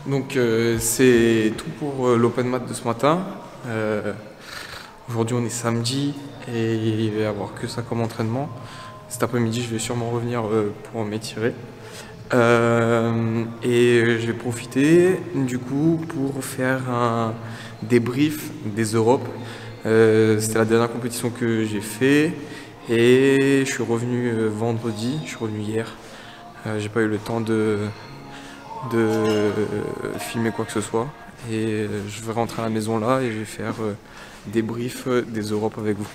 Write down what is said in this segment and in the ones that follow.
Donc c'est tout pour l'open mat de ce matin. Aujourd'hui on est samedi et il va y avoir que ça comme entraînement. Cet après-midi je vais sûrement revenir pour m'étirer. Et je vais profiter du coup pour faire un débrief des Europes. C'était la dernière compétition que j'ai fait et je suis revenu vendredi, je suis revenu hier. J'ai pas eu le temps de filmer quoi que ce soit. Et je vais rentrer à la maison là et je vais faire débrief des Europes avec vous.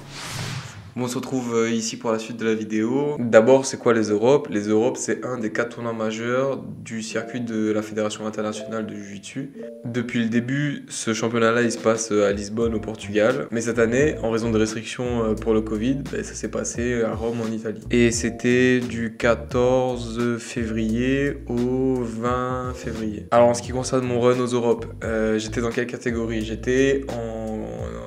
Bon, on se retrouve ici pour la suite de la vidéo. D'abord, c'est quoi les Europes? Les Europes, c'est un des 4 tournois majeurs du circuit de la Fédération internationale de Jiu-Jitsu. Depuis le début, ce championnat-là, il se passe à Lisbonne, au Portugal. Mais cette année, en raison de restrictions pour le Covid, ça s'est passé à Rome, en Italie. Et c'était du 14 février au 20 février. Alors, en ce qui concerne mon run aux Europes, j'étais dans quelle catégorie? J'étais en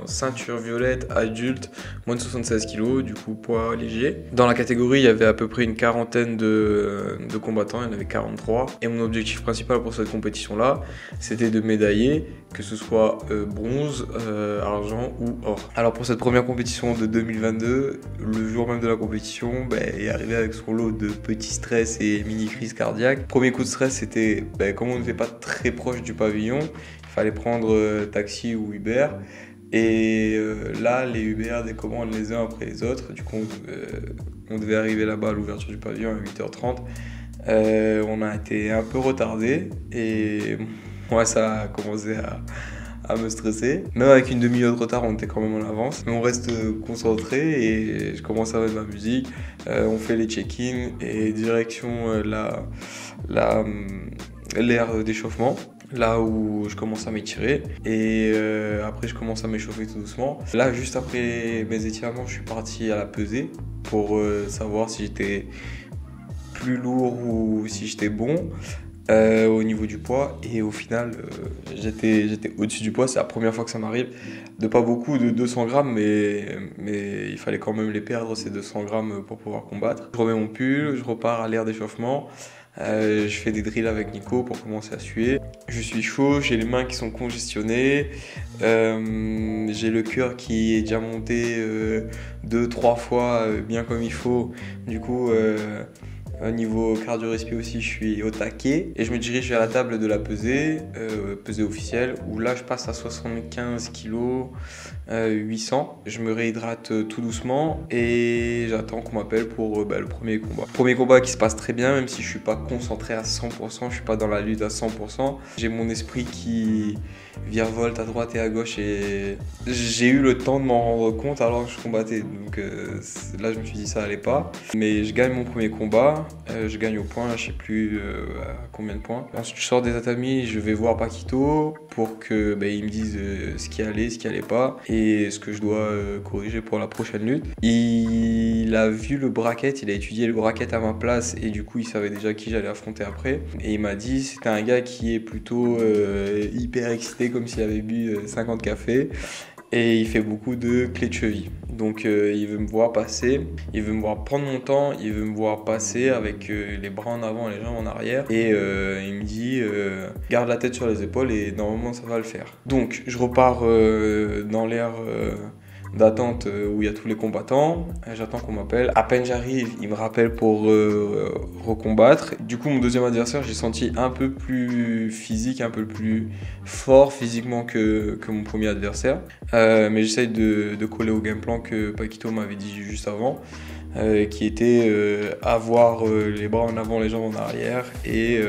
ceinture violette adulte, moins de 76 kg, du coup poids léger. Dans la catégorie, il y avait à peu près une quarantaine de combattants, il y en avait 43. Et mon objectif principal pour cette compétition-là, c'était de médailler, que ce soit bronze, argent ou or. Alors pour cette première compétition de 2022, le jour même de la compétition, est arrivé avec son lot de petits stress et mini crises cardiaques. Premier coup de stress, c'était comme on n'était pas très proche du pavillon, il fallait prendre taxi ou Uber. Et là, les Uber décommandent les uns après les autres. Du coup, on devait arriver là-bas à l'ouverture du pavillon à 8h30. On a été un peu retardé et moi, ça a commencé à me stresser. Même avec une demi-heure de retard, on était quand même en avance. Mais on reste concentré et je commence à mettre ma musique. On fait les check-in et direction l'aire d'échauffement. Là où je commence à m'étirer et après je commence à m'échauffer tout doucement. Là, juste après mes étirements, je suis parti à la pesée pour savoir si j'étais plus lourd ou si j'étais bon au niveau du poids. Et au final, j'étais au-dessus du poids. C'est la première fois que ça m'arrive, de pas beaucoup, de 200 grammes, mais il fallait quand même les perdre, ces 200 grammes, pour pouvoir combattre. Je remets mon pull, je repars à l'aire d'échauffement. Je fais des drills avec Nico pour commencer à suer. Je suis chaud, j'ai les mains qui sont congestionnées, j'ai le cœur qui est déjà monté 2-3 fois bien comme il faut. Du coup, au niveau cardio-respi aussi, je suis au taquet. Et je me dirige vers la table de la pesée, pesée officielle, où là je passe à 75 kg, 800. Je me réhydrate tout doucement et j'attends qu'on m'appelle pour le premier combat. Premier combat qui se passe très bien, même si je suis pas concentré à 100%, je suis pas dans la lutte à 100%. J'ai mon esprit qui virevolte à droite et à gauche et j'ai eu le temps de m'en rendre compte alors que je combattais. Donc là je me suis dit ça allait pas. Mais je gagne mon premier combat, je gagne au point, je sais plus à combien de points. Ensuite je sors des tatamis, je vais voir Paquito pour que il me dise ce qui allait, ce qui allait pas et ce que je dois corriger pour la prochaine lutte. Il a vu le bracket, il a étudié le bracket à ma place et du coup il savait déjà qui j'allais affronter après. Et il m'a dit c'était un gars qui est plutôt hyper excité comme s'il avait bu 50 cafés et il fait beaucoup de clés de cheville. Donc il veut me voir passer, il veut me voir prendre mon temps, il veut me voir passer avec les bras en avant et les jambes en arrière et il me dit garde la tête sur les épaules et normalement ça va le faire. Donc je repars dans l'air d'attente où il y a tous les combattants, j'attends qu'on m'appelle. À peine j'arrive, il me rappelle pour recombattre. Du coup mon deuxième adversaire, j'ai senti un peu plus physique, un peu plus fort physiquement que mon premier adversaire. Mais j'essaye de coller au game plan que Paquito m'avait dit juste avant, qui était avoir les bras en avant, les jambes en arrière et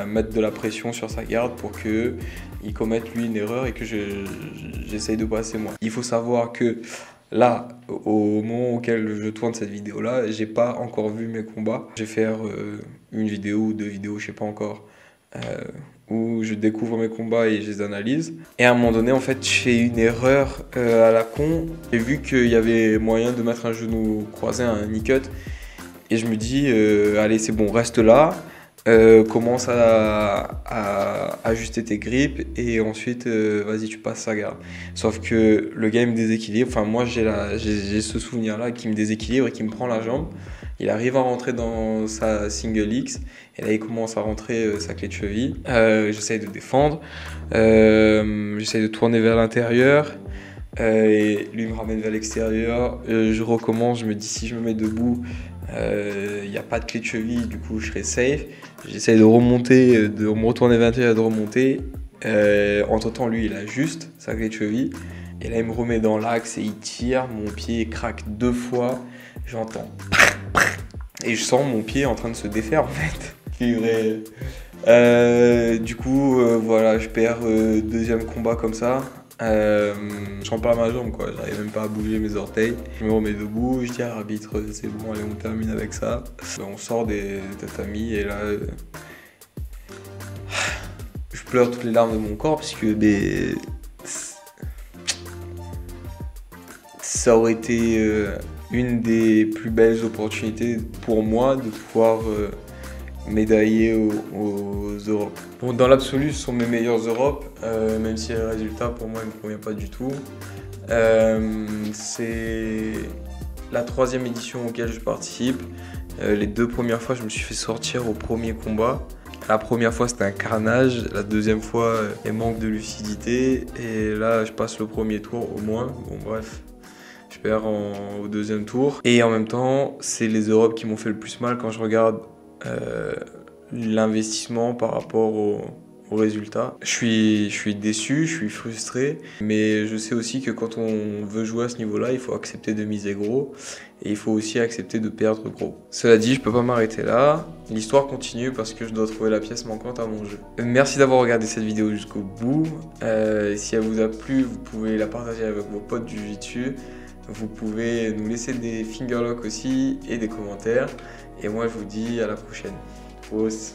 mettre de la pression sur sa garde pour qu'il commette lui une erreur et que j'essaye de passer moi. Il faut savoir que là, au moment auquel je tourne cette vidéo là, j'ai pas encore vu mes combats. Je vais faire une vidéo ou 2 vidéos, je sais pas encore, où je découvre mes combats et je les analyse. Et à un moment donné, en fait, je fais une erreur à la con. J'ai vu qu'il y avait moyen de mettre un genou croisé, un knee cut. Et je me dis, allez, c'est bon, reste là. Commence à ajuster tes grips et ensuite vas-y tu passes sa garde. Sauf que le gars il me déséquilibre, enfin moi j'ai ce souvenir là qui me déséquilibre et qui me prend la jambe. Il arrive à rentrer dans sa single X et là il commence à rentrer sa clé de cheville. J'essaye de défendre, j'essaye de tourner vers l'intérieur et lui me ramène vers l'extérieur. Je recommence, je me dis si je me mets debout, il n'y a pas de clé de cheville, du coup je serai safe. J'essaye de remonter, de me retourner vers l'intérieur, de remonter. Entre temps lui il a juste sa clé de cheville. Et là il me remet dans l'axe et il tire, mon pied craque 2 fois, j'entends et je sens mon pied en train de se défaire en fait. Du coup voilà, je perds deuxième combat comme ça. Je sens pas ma jambe quoi, j'arrive même pas à bouger mes orteils. Je me remets debout, je dis à l'arbitre c'est bon, allez on termine avec ça. On sort des tatamis et là je pleure toutes les larmes de mon corps parce que ça aurait été une des plus belles opportunités pour moi de pouvoir médailler aux Europes. Bon, dans l'absolu, ce sont mes meilleures Europes, même si le résultat pour moi ne me convient pas du tout. C'est la 3e édition auquel je participe. Les 2 premières fois, je me suis fait sortir au premier combat. La première fois, c'était un carnage. La 2e fois, il manque de lucidité. Et là, je passe le premier tour au moins. Bon, bref. Je perds au 2e tour. Et en même temps, c'est les Europes qui m'ont fait le plus mal quand je regarde l'investissement par rapport au résultat. Je suis déçu, je suis frustré, mais je sais aussi que quand on veut jouer à ce niveau-là, il faut accepter de miser gros et il faut aussi accepter de perdre gros. Cela dit, je peux pas m'arrêter là. L'histoire continue parce que je dois trouver la pièce manquante à mon jeu. Merci d'avoir regardé cette vidéo jusqu'au bout. Si elle vous a plu, vous pouvez la partager avec vos potes du jiu-jitsu. Vous pouvez nous laisser des fingerlocks aussi et des commentaires. Et moi, je vous dis à la prochaine. Prost.